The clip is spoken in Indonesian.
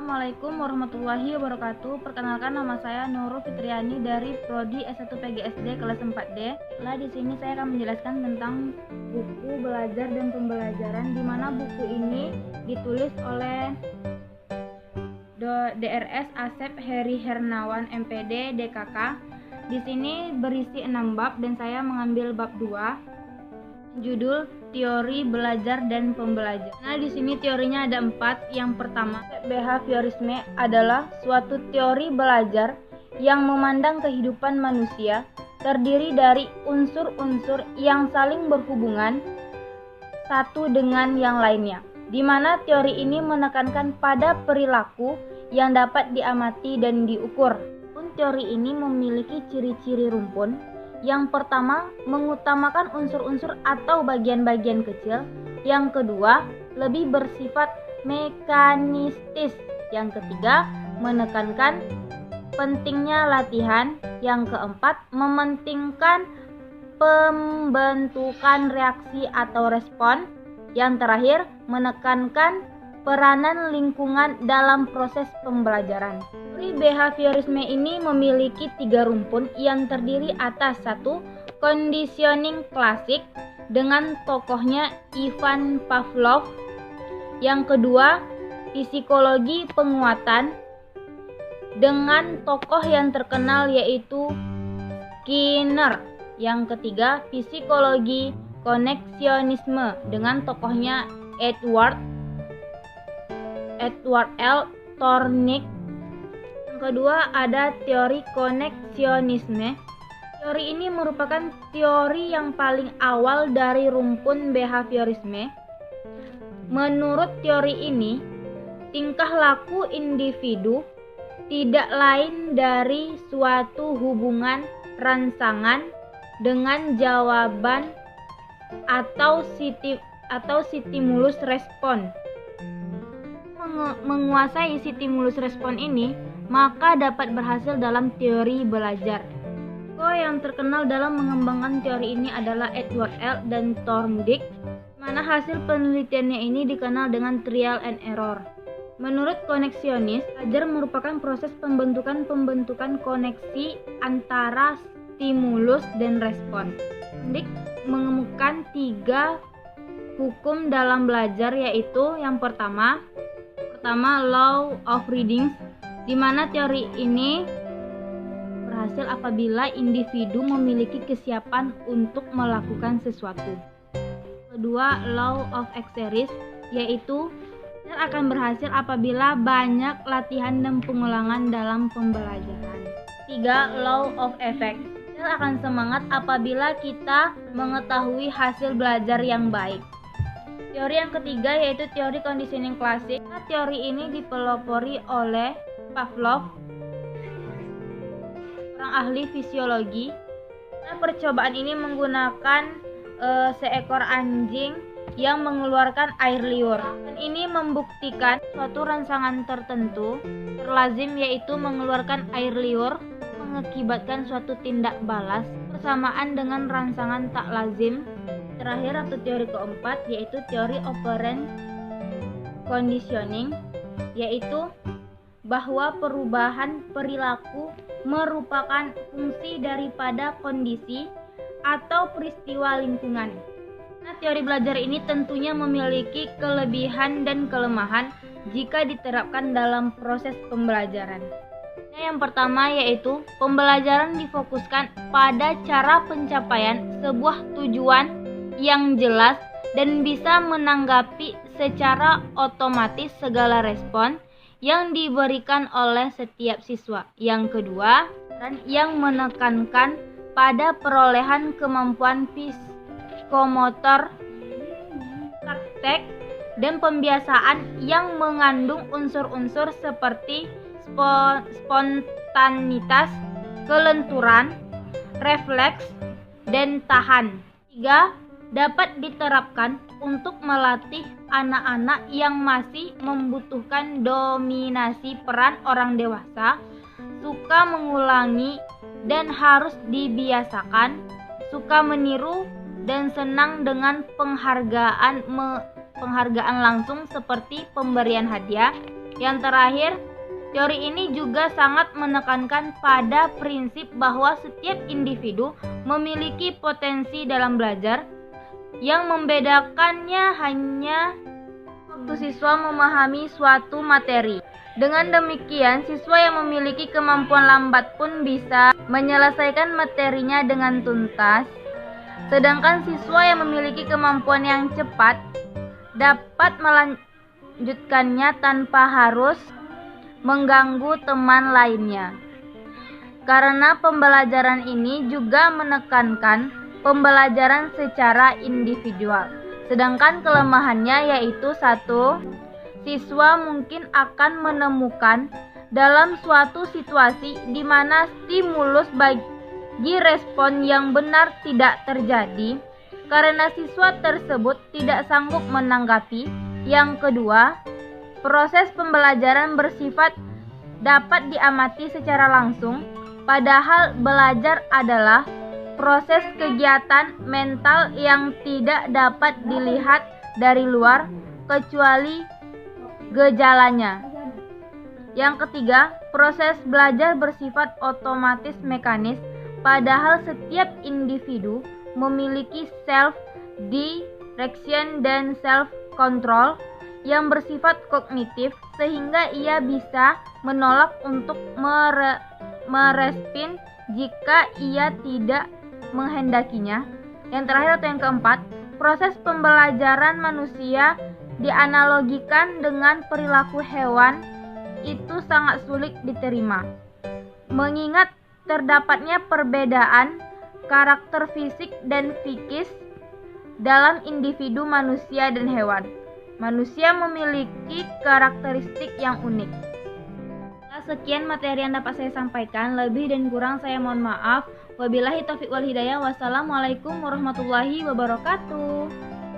Assalamualaikum warahmatullahi wabarakatuh. Perkenalkan, nama saya Nurul Fitriani dari Prodi S1 PGSD kelas 4D. Di sini saya akan menjelaskan tentang buku belajar dan pembelajaran, di mana buku ini ditulis oleh DRS Asep Heri Hernawan MPD DKK. Di sini berisi 6 bab dan saya mengambil bab 2. Judul Teori Belajar dan Pembelajaran. Di sini teorinya ada 4. Yang pertama, behaviorisme adalah suatu teori belajar yang memandang kehidupan manusia terdiri dari unsur-unsur yang saling berhubungan satu dengan yang lainnya, di mana teori ini menekankan pada perilaku yang dapat diamati dan diukur. Teori ini memiliki ciri-ciri rumpun. Yang pertama, mengutamakan unsur-unsur atau bagian-bagian kecil. Yang kedua, lebih bersifat mekanistis. Yang ketiga, menekankan pentingnya latihan. Yang keempat, mementingkan pembentukan reaksi atau respon. Yang terakhir, menekankan peranan lingkungan dalam proses pembelajaran. Teori behaviorisme ini memiliki 3 rumpun yang terdiri atas 1. Conditioning klasik dengan tokohnya Ivan Pavlov. Yang kedua, psikologi penguatan dengan tokoh yang terkenal yaitu Skinner. Yang ketiga, psikologi koneksionisme dengan tokohnya Edward L. Thorndike. Yang kedua ada teori koneksionisme. Teori ini merupakan teori yang paling awal dari rumpun behaviorisme. Menurut teori ini, tingkah laku individu tidak lain dari suatu hubungan rangsangan dengan jawaban atau stimulus respon. Menguasai stimulus respon ini, maka dapat berhasil dalam teori belajar. Yang terkenal dalam mengembangkan teori ini adalah Edward L. dan Thorndike, mana hasil penelitiannya ini dikenal dengan trial and error. Menurut koneksionis, belajar merupakan proses pembentukan koneksi antara stimulus dan respon. Thorndike menemukan 3 hukum dalam belajar, yaitu yang pertama law of readings, di mana teori ini berhasil apabila individu memiliki kesiapan untuk melakukan sesuatu. Kedua, law of exeris, yaitu akan berhasil apabila banyak latihan dan pengulangan dalam pembelajaran. 3. Law of effect, akan semangat apabila kita mengetahui hasil belajar yang baik. Teori yang ketiga yaitu teori conditioning klasik. Teori ini dipelopori oleh Pavlov, seorang ahli fisiologi. Percobaan ini menggunakan seekor anjing yang mengeluarkan air liur. Dan ini membuktikan suatu rangsangan tertentu terlazim, yaitu mengeluarkan air liur mengakibatkan suatu tindak balas bersamaan dengan rangsangan tak lazim. Terakhir atau teori keempat yaitu teori operant conditioning, yaitu bahwa perubahan perilaku merupakan fungsi daripada kondisi atau peristiwa lingkungan. Teori belajar ini tentunya memiliki kelebihan dan kelemahan jika diterapkan dalam proses pembelajaran. Yang pertama yaitu pembelajaran difokuskan pada cara pencapaian sebuah tujuan yang jelas dan bisa menanggapi secara otomatis segala respon yang diberikan oleh setiap siswa. Yang kedua, yang menekankan pada perolehan kemampuan psikomotor, praktek, dan pembiasaan yang mengandung unsur-unsur seperti spontanitas, kelenturan, refleks, dan tahan. 3. Dapat diterapkan untuk melatih anak-anak yang masih membutuhkan dominasi peran orang dewasa, suka mengulangi dan harus dibiasakan, suka meniru dan senang dengan penghargaan langsung seperti pemberian hadiah. Yang terakhir, teori ini juga sangat menekankan pada prinsip bahwa setiap individu memiliki potensi dalam belajar. Yang membedakannya hanya waktu siswa memahami suatu materi. Dengan demikian, siswa yang memiliki kemampuan lambat pun bisa menyelesaikan materinya dengan tuntas, sedangkan siswa yang memiliki kemampuan yang cepat dapat melanjutkannya tanpa harus mengganggu teman lainnya. Karena pembelajaran ini juga menekankan pembelajaran secara individual. Sedangkan kelemahannya yaitu satu, siswa mungkin akan menemukan dalam suatu situasi di mana stimulus bagi respon yang benar tidak terjadi karena siswa tersebut tidak sanggup menanggapi. Yang kedua, proses pembelajaran bersifat dapat diamati secara langsung, padahal belajar adalah proses kegiatan mental yang tidak dapat dilihat dari luar kecuali gejalanya. Yang ketiga, proses belajar bersifat otomatis mekanis, padahal setiap individu memiliki self-direction dan self-control yang bersifat kognitif, sehingga ia bisa menolak untuk merespon jika ia tidak menghendakinya. Yang terakhir atau yang keempat, proses pembelajaran manusia dianalogikan dengan perilaku hewan itu sangat sulit diterima, mengingat terdapatnya perbedaan karakter fisik dan psikis dalam individu manusia dan hewan. Manusia memiliki karakteristik yang unik. Sekian materi yang dapat saya sampaikan, lebih dan kurang saya mohon maaf. Wabillahi taufiq wal hidayah. Wassalamualaikum warahmatullahi wabarakatuh.